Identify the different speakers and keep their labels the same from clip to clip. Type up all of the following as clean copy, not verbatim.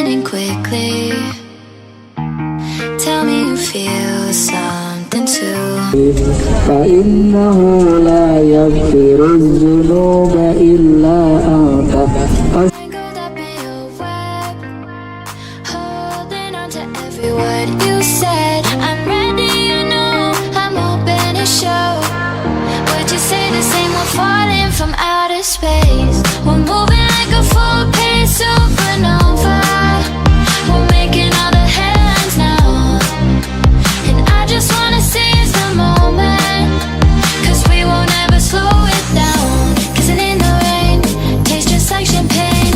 Speaker 1: ending quickly. Tell me you feel something too.
Speaker 2: فإنه لا يغفر الذنوب إلا أنت.
Speaker 1: Tangled up in your web, holding on to every word you said. I'm ready, you know, I'm open to show. Would you say the same? We're falling from outer space. We're moving like a full-paced supernova. We're making all the headlines now, and I just wanna seize the moment, 'cause we won't ever slow it down. Kissing in the rain tastes just like champagne.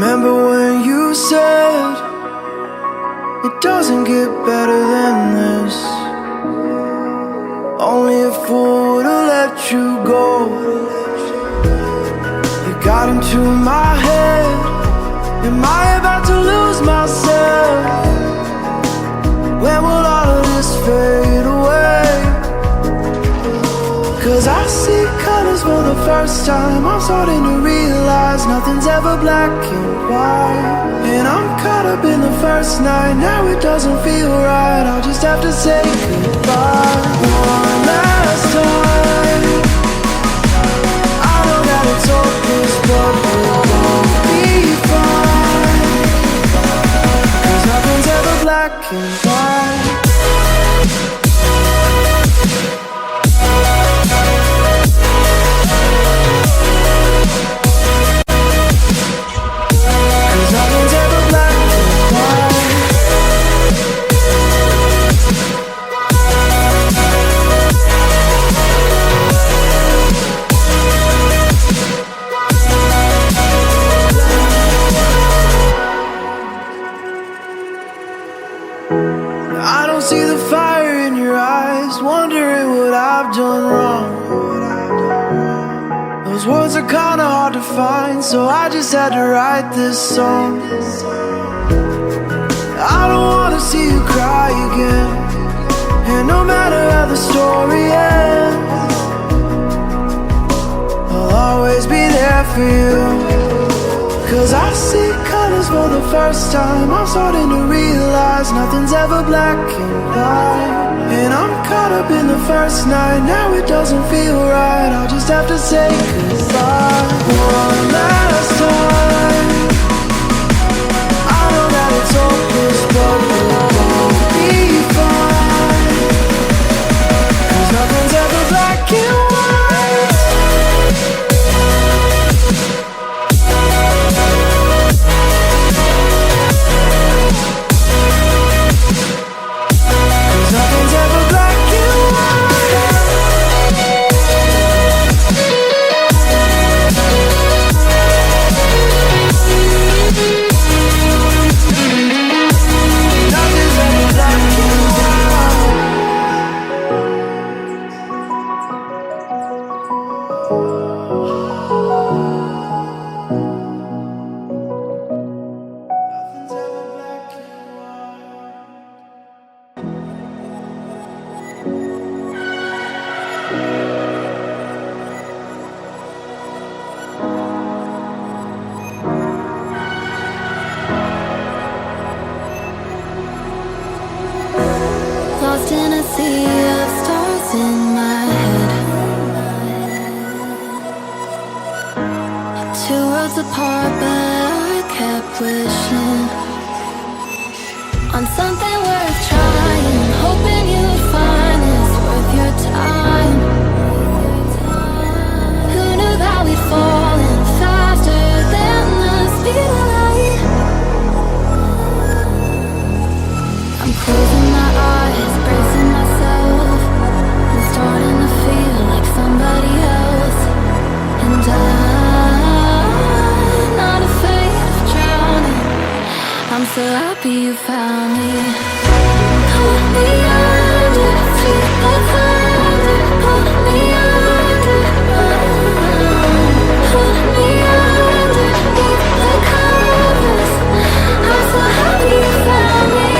Speaker 3: Remember when you said it doesn't get better than this? Only a fool would've let you go. You got into my head. Am I about to lose myself? When will all of this fade away? Cause I see colors for the first time. I'm starting to realize nothing's ever black and white. And I'm caught up in the first night. Now it doesn't feel right. I'll just have to say goodbye one last time. I know that it's hopeless, but we'll both be fine. Cause nothing's ever black and white. I don't see the fire in your eyes, wondering what I've done wrong. Those words are kinda hard to find, so I just had to write this song. I don't wanna see you cry again, and no matter how the story ends, I'll always be there for you. Cause I see colors for the first time. I'm starting to realize nothing's ever black and white. And I'm caught up in the first night. Now it doesn't feel right. I'll just have to say goodbye one last time. I know that it's hopeless, but we'll both be fine. Cause nothing's ever black and white. Nothing's ever black and white. Nothing's ever black and white. Nothing's ever black and white.
Speaker 1: Lost in a sea of stars in my head. Two worlds apart, but I kept wishing on something worth trying, hoping you'd find this worth your time. Who knew that we'd fallen faster than the speed of light? I'm closing my eyes, bracing myself, and starting to feel like somebody else. And I'm not afraid of drowning. I'm so happy you found me. Pull me under, feel the thunder. Pull me under, pull me underneath the covers. I'm so happy you found me.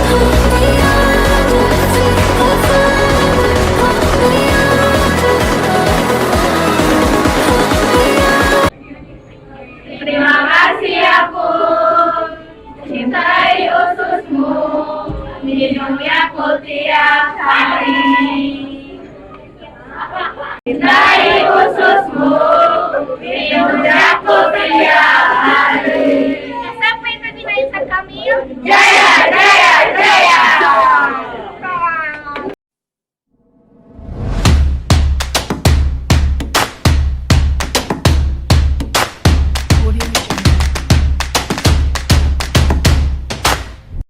Speaker 1: Pull me under, feel the thunder. Pull me under, pull me under.
Speaker 4: Terima kasih aku cintai ususmu, minum Yakult tiap hari. Cintai ususmu, minum Yakult tiap hari. SMPIT Bina Insan Kamil, jaya!